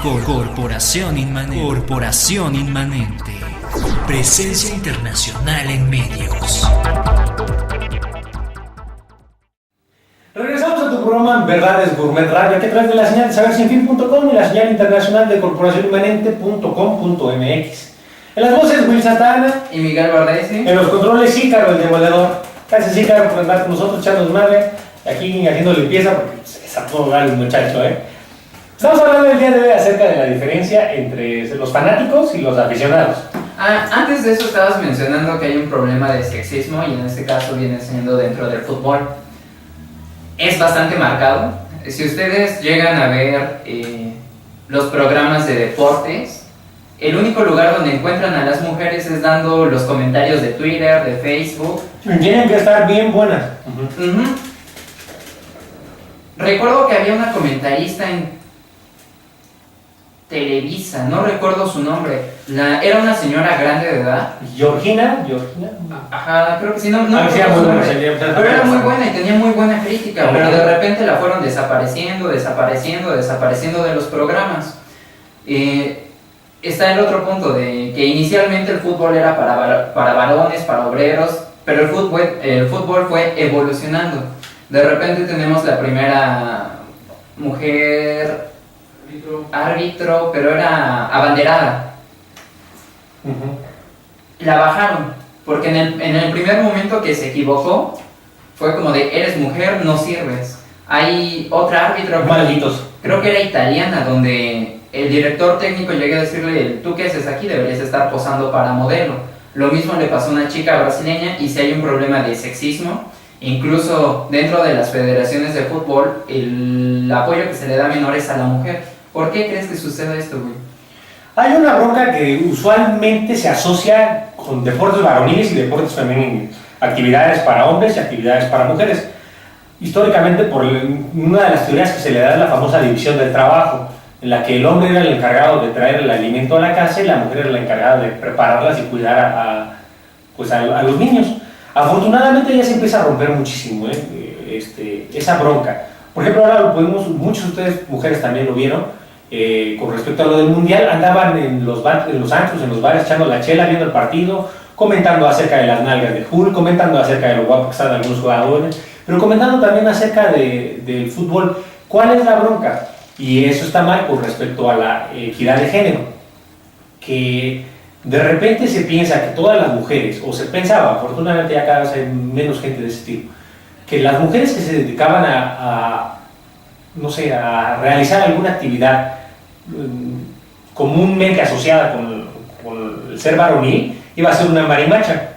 Corporación Inmanente. Presencia internacional en medios. Regresamos a tu programa Verdades Gourmet Radio, aquí a través de la señal de sabersinfin.com y la señal internacional de corporacioninmanente.com.mx. En las voces, Will Satana y Miguel Bardesi. En los controles, Ícaro, el demoledor. Gracias, Ícaro, por estar con nosotros, echando madre, aquí haciendo limpieza, porque es a todo dar el muchacho, Estamos hablando el día de hoy acerca de la diferencia entre los fanáticos y los aficionados. Antes de eso estabas mencionando que hay un problema de sexismo y en este caso viene siendo dentro del fútbol. Es bastante marcado. Si ustedes llegan a ver los programas de deportes, el único lugar donde encuentran a las mujeres es dando los comentarios de Twitter, de Facebook. Tienen que estar bien buenas. Recuerdo que había una comentarista en Televisa, no recuerdo su nombre. Era una señora grande de edad. Georgina. Ajá, creo que sí, no recuerdo su nombre. Pero era muy buena y tenía muy buena crítica, pero de repente la fueron desapareciendo de los programas. Está el otro punto de que inicialmente el fútbol era para varones, para obreros, pero el fútbol fue evolucionando. De repente tenemos la primera mujer árbitro, pero era abanderada. La bajaron, porque en el primer momento que se equivocó, fue como de, eres mujer, no sirves. Hay otra árbitro, malditos. Creo que era italiana, donde el director técnico llegó a decirle, tú qué haces aquí, deberías estar posando para modelo. Lo mismo le pasó a una chica brasileña, y si hay un problema de sexismo, incluso dentro de las federaciones de fútbol, el apoyo que se le da a menores a la mujer. ¿Por qué crees que sucede esto, güey? Hay una bronca que usualmente se asocia con deportes varoniles y deportes femeninos, actividades para hombres y actividades para mujeres. Históricamente, por una de las teorías que se le da es la famosa división del trabajo, en la que el hombre era el encargado de traer el alimento a la casa y la mujer era la encargada de prepararlas y cuidar a los niños. Afortunadamente ya se empieza a romper muchísimo esa bronca. Por ejemplo, ahora lo podemos, muchos de ustedes, mujeres, también lo vieron, con respecto a lo del mundial, andaban en los antros, en los bares, echando la chela, viendo el partido, comentando acerca de las nalgas de Hulk, comentando acerca de lo guapo que están algunos jugadores, pero comentando también acerca del fútbol. ¿Cuál es la bronca? Y eso está mal con respecto a la equidad de género, que de repente se piensa que todas las mujeres, o se pensaba, afortunadamente ya cada vez hay menos gente de ese tipo, que las mujeres que se dedicaban a realizar alguna actividad comúnmente asociada con el ser varonil, iba a ser una marimacha.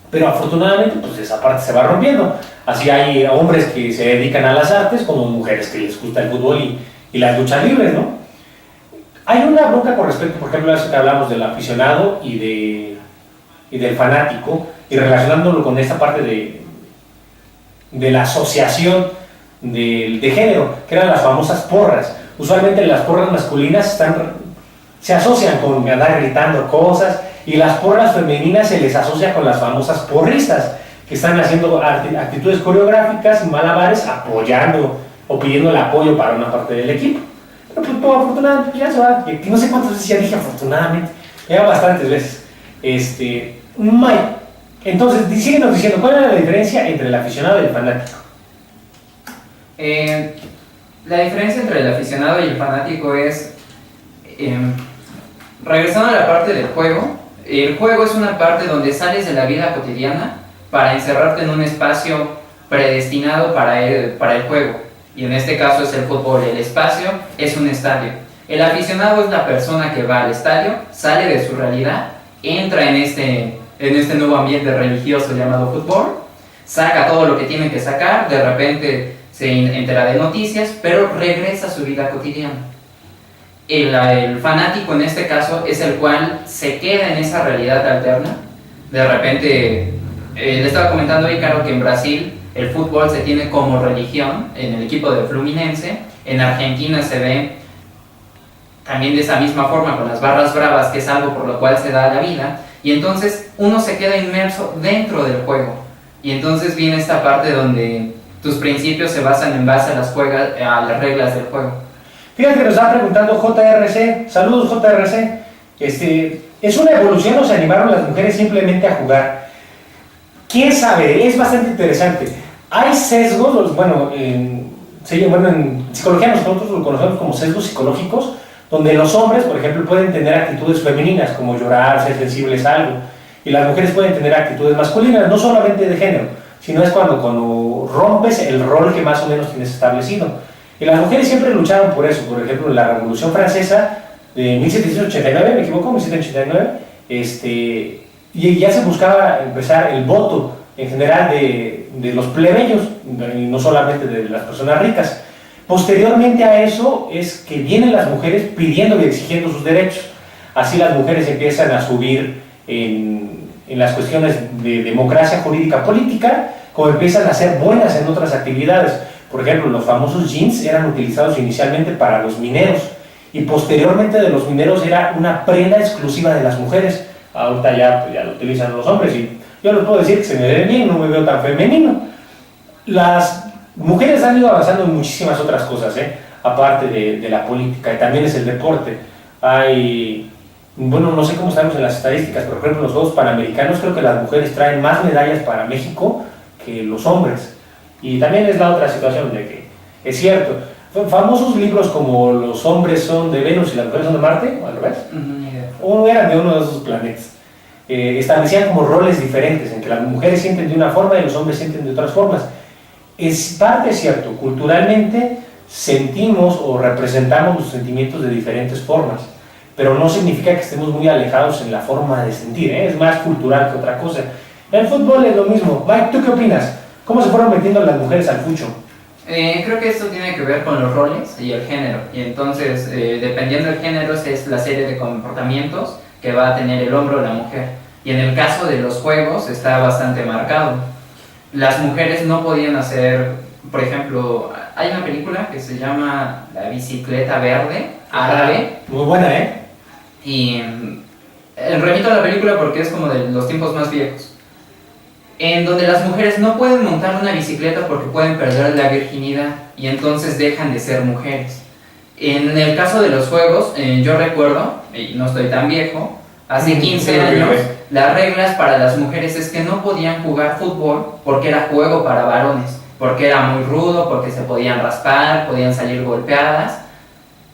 Pero afortunadamente, pues esa parte se va rompiendo. Así hay hombres que se dedican a las artes, como mujeres que les gusta el fútbol y las luchas libres, ¿no? Hay una bronca con respecto, por ejemplo, a eso que hablamos del aficionado y del fanático, y relacionándolo con esta parte de la asociación de género, que eran las famosas porras. Usualmente las porras masculinas se asocian con andar gritando cosas, y las porras femeninas se les asocia con las famosas porristas, que están haciendo actitudes coreográficas, malabares, apoyando o pidiendo el apoyo para una parte del equipo. Pero pues todo, afortunadamente ya se va, no sé cuántas veces ya dije afortunadamente, ya bastantes veces. Entonces, síguenos diciendo, ¿cuál es la diferencia entre el aficionado y el fanático? La diferencia entre el aficionado y el fanático es, regresando a la parte del juego, el juego es una parte donde sales de la vida cotidiana para encerrarte en un espacio predestinado para el juego, y en este caso es el fútbol. El espacio es un estadio. El aficionado es la persona que va al estadio, sale de su realidad, entra en este nuevo ambiente religioso llamado fútbol, saca todo lo que tiene que sacar, de repente se entera de noticias, pero regresa a su vida cotidiana. El fanático en este caso es el cual se queda en esa realidad alterna. De repente, le estaba comentando a Ícaro que en Brasil el fútbol se tiene como religión en el equipo de Fluminense. En Argentina se ve también de esa misma forma con las barras bravas, que es algo por lo cual se da la vida, y entonces uno se queda inmerso dentro del juego, y entonces viene esta parte donde tus principios se basan en base a las reglas del juego. Fíjate que nos está preguntando JRC, saludos JRC, ¿es una evolución o se animaron las mujeres simplemente a jugar? ¿Quién sabe? Es bastante interesante. Hay sesgos, bueno, en psicología nosotros lo conocemos como sesgos psicológicos, donde los hombres, por ejemplo, pueden tener actitudes femeninas, como llorar, ser sensibles a algo, y las mujeres pueden tener actitudes masculinas, no solamente de género, sino es cuando rompes el rol que más o menos tienes establecido. Y las mujeres siempre lucharon por eso. Por ejemplo, en la Revolución Francesa de 1789, ¿me equivoco? 1789, y ya se buscaba empezar el voto en general de los plebeyos, y no solamente de las personas ricas. Posteriormente a eso es que vienen las mujeres pidiendo y exigiendo sus derechos. Así las mujeres empiezan a subir en las cuestiones de democracia jurídica política, como empiezan a ser buenas en otras actividades. Por ejemplo, los famosos jeans eran utilizados inicialmente para los mineros y posteriormente de los mineros era una prenda exclusiva de las mujeres. Ahorita ya lo utilizan los hombres y yo les puedo decir que se me ve bien, no me veo tan femenino. Las mujeres han ido avanzando en muchísimas otras cosas, aparte de la política, y también es el deporte. Bueno, no sé cómo estamos en las estadísticas, pero por ejemplo los Juegos Panamericanos creo que las mujeres traen más medallas para México que los hombres. Y también es la otra situación de que, es cierto, famosos libros como Los hombres son de Venus y las mujeres son de Marte, o al revés, o eran de uno de esos planetas, establecían como roles diferentes, en que las mujeres sienten de una forma y los hombres sienten de otras formas. Es parte cierto, culturalmente sentimos o representamos los sentimientos de diferentes formas, pero no significa que estemos muy alejados en la forma de sentir, es más cultural que otra cosa. El fútbol es lo mismo. Mike, ¿tú qué opinas? ¿Cómo se fueron metiendo las mujeres al fucho? Creo que esto tiene que ver con los roles y el género, y entonces dependiendo del género es la serie de comportamientos que va a tener el hombre o la mujer, y en el caso de los juegos está bastante marcado. Las mujeres no podían hacer, por ejemplo, hay una película que se llama La bicicleta verde, árabe. Muy buena, Y remito a la película porque es como de los tiempos más viejos, en donde las mujeres no pueden montar una bicicleta porque pueden perder la virginidad y entonces dejan de ser mujeres. En el caso de los juegos, yo recuerdo, y no estoy tan viejo, hace 15 años, las reglas para las mujeres es que no podían jugar fútbol porque era juego para varones, porque era muy rudo, porque se podían raspar, podían salir golpeadas,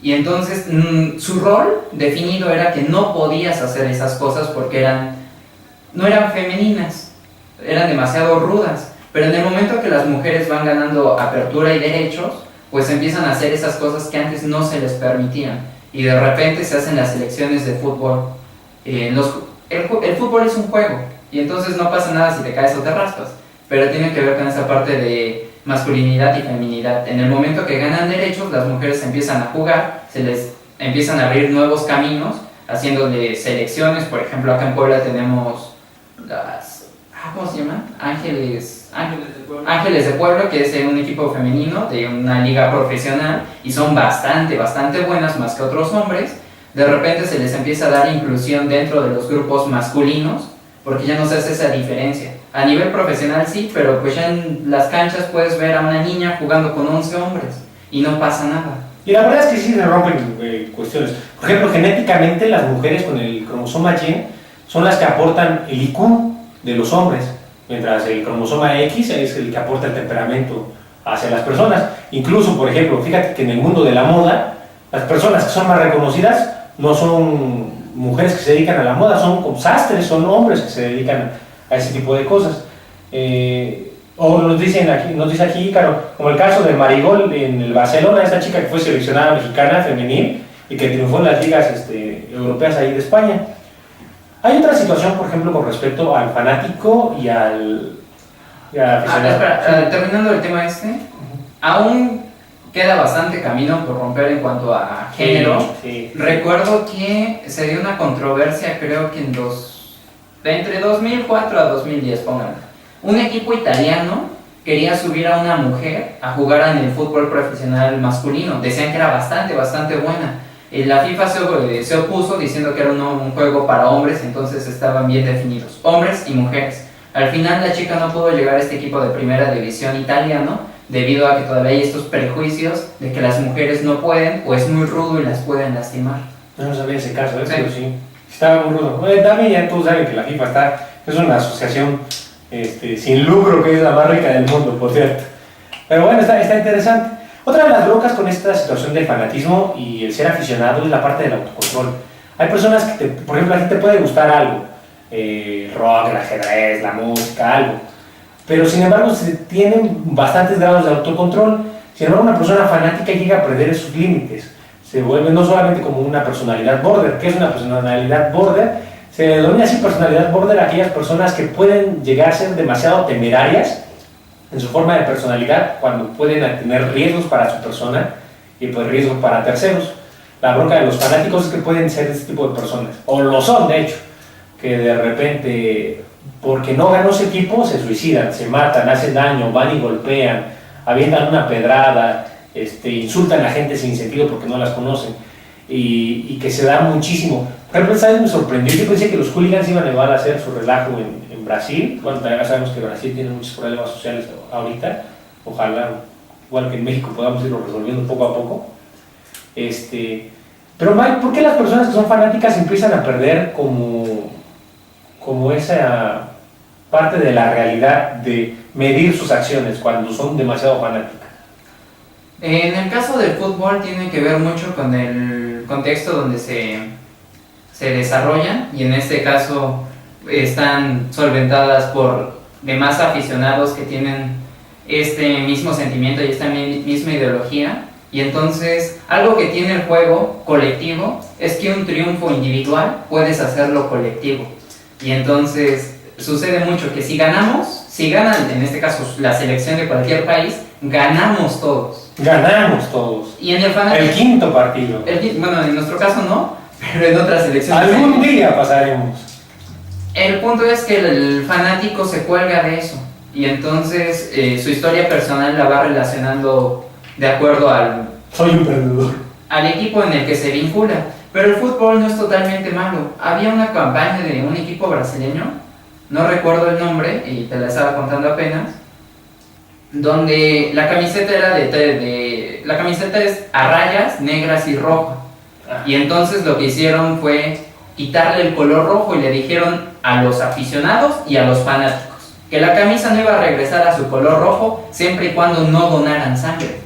y entonces su rol definido era que no podías hacer esas cosas porque no eran femeninas, eran demasiado rudas. Pero en el momento que las mujeres van ganando apertura y derechos, pues empiezan a hacer esas cosas que antes no se les permitían, y de repente se hacen las selecciones de fútbol. El fútbol es un juego, y entonces no pasa nada si te caes o te raspas, pero tiene que ver con esa parte de masculinidad y feminidad. En el momento que ganan derechos, las mujeres empiezan a jugar, se les empiezan a abrir nuevos caminos, haciéndole selecciones. Por ejemplo, acá en Puebla tenemos ¿cómo se llaman? Ángeles de Puebla, que es un equipo femenino de una liga profesional, y son bastante buenas, más que otros hombres. De repente se les empieza a dar inclusión dentro de los grupos masculinos, porque ya no se hace esa diferencia. A nivel profesional sí, pero pues ya en las canchas puedes ver a una niña jugando con 11 hombres y no pasa nada. Y la verdad es que sí se rompen cuestiones. Por ejemplo, genéticamente las mujeres con el cromosoma Y son las que aportan el IQ de los hombres, mientras el cromosoma X es el que aporta el temperamento hacia las personas. Incluso, por ejemplo, fíjate que en el mundo de la moda, las personas que son más reconocidas no son mujeres que se dedican a la moda, son como sastres, son hombres que se dedican a ese tipo de cosas. O nos dice aquí, Ícaro, como el caso de Marigol en el Barcelona, esta chica que fue seleccionada mexicana femenil y que triunfó en las ligas europeas ahí de España. Hay otra situación, por ejemplo, con respecto al fanático y al aficionado. Terminando el tema aún queda bastante camino por romper en cuanto a género. Sí. Recuerdo que se dio una controversia, creo que entre 2004 a 2010, pónganlo. Un equipo italiano quería subir a una mujer a jugar en el fútbol profesional masculino. Decían que era bastante buena. La FIFA se opuso diciendo que era un juego para hombres, entonces estaban bien definidos, hombres y mujeres. Al final la chica no pudo llegar a este equipo de primera división italiano, debido a que todavía hay estos prejuicios de que las mujeres no pueden o es muy rudo y las pueden lastimar. No sabía ese caso, Sí. pero sí. Estaba muy rudo. También ya todos saben que la FIFA es una asociación sin lucro, que es la más rica del mundo, por cierto. Pero bueno, está interesante. Otra de las broncas con esta situación del fanatismo y el ser aficionado es la parte del autocontrol. Hay personas que, por ejemplo, a ti te puede gustar algo, rock, el ajedrez, la música, algo, pero sin embargo se tienen bastantes grados de autocontrol. Sin embargo, una persona fanática llega a perder esos límites. Se vuelve no solamente como una personalidad border. ¿Qué es una personalidad border? Se denomina así personalidad border a aquellas personas que pueden llegar a ser demasiado temerarias en su forma de personalidad cuando pueden tener riesgos para su persona y pues riesgos para terceros. La bronca de los fanáticos es que pueden ser este tipo de personas, o lo son de hecho, que de repente, porque no ganó ese equipo, se suicidan, se matan, hacen daño, van y golpean, avientan una pedrada, insultan a la gente sin sentido porque no las conocen, y que se da muchísimo. Por ejemplo, ¿sabes? Me sorprendió, yo pensé que los hooligans iban a llevar a hacer su relajo en Brasil. Bueno, ya sabemos que Brasil tiene muchos problemas sociales ahorita, ojalá, igual que en México, podamos irlo resolviendo poco a poco. Pero Mike, ¿por qué las personas que son fanáticas empiezan a perder como esa parte de la realidad de medir sus acciones cuando son demasiado fanáticas? En el caso del fútbol tiene que ver mucho con el contexto donde se desarrollan, y en este caso están solventadas por demás aficionados que tienen este mismo sentimiento y esta misma ideología. Y entonces, algo que tiene el juego colectivo es que un triunfo individual puedes hacerlo colectivo. Y entonces, sucede mucho que si ganan, en este caso, la selección de cualquier país, ganamos todos. Ganamos todos. Y en el fanático, el quinto partido. Bueno, en nuestro caso no, pero en otras selecciones. Algún día pasaremos. El punto es que el fanático se cuelga de eso. Y entonces, su historia personal la va relacionando de acuerdo Soy un perdedor. al equipo en el que se vincula. Pero el fútbol no es totalmente malo. Había una campaña de un equipo brasileño, no recuerdo el nombre y te la estaba contando apenas, donde la camiseta era la camiseta es a rayas negras y roja. Y entonces lo que hicieron fue quitarle el color rojo y le dijeron a los aficionados y a los fanáticos que la camisa no iba a regresar a su color rojo siempre y cuando no donaran sangre.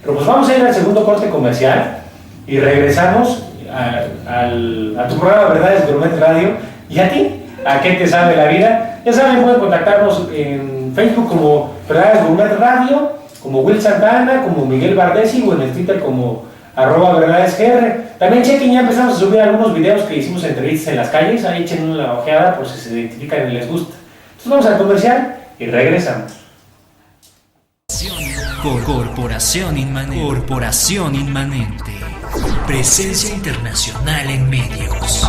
Pero pues vamos a ir al segundo corte comercial y regresamos a tu programa Verdades Gourmet Radio. ¿Y a ti? ¿A qué te sabe la vida? Ya saben, pueden contactarnos en Facebook como Verdades Gourmet Radio, como Will Santana, como Miguel Bardesi, o en el Twitter como @verdadesgr. También chequen, ya empezamos a subir algunos videos que hicimos entrevistas en las calles, ahí echen una ojeada por si se identifican y les gusta. Entonces vamos al comercial y regresamos. Corporación Inmanente. Presencia internacional en medios.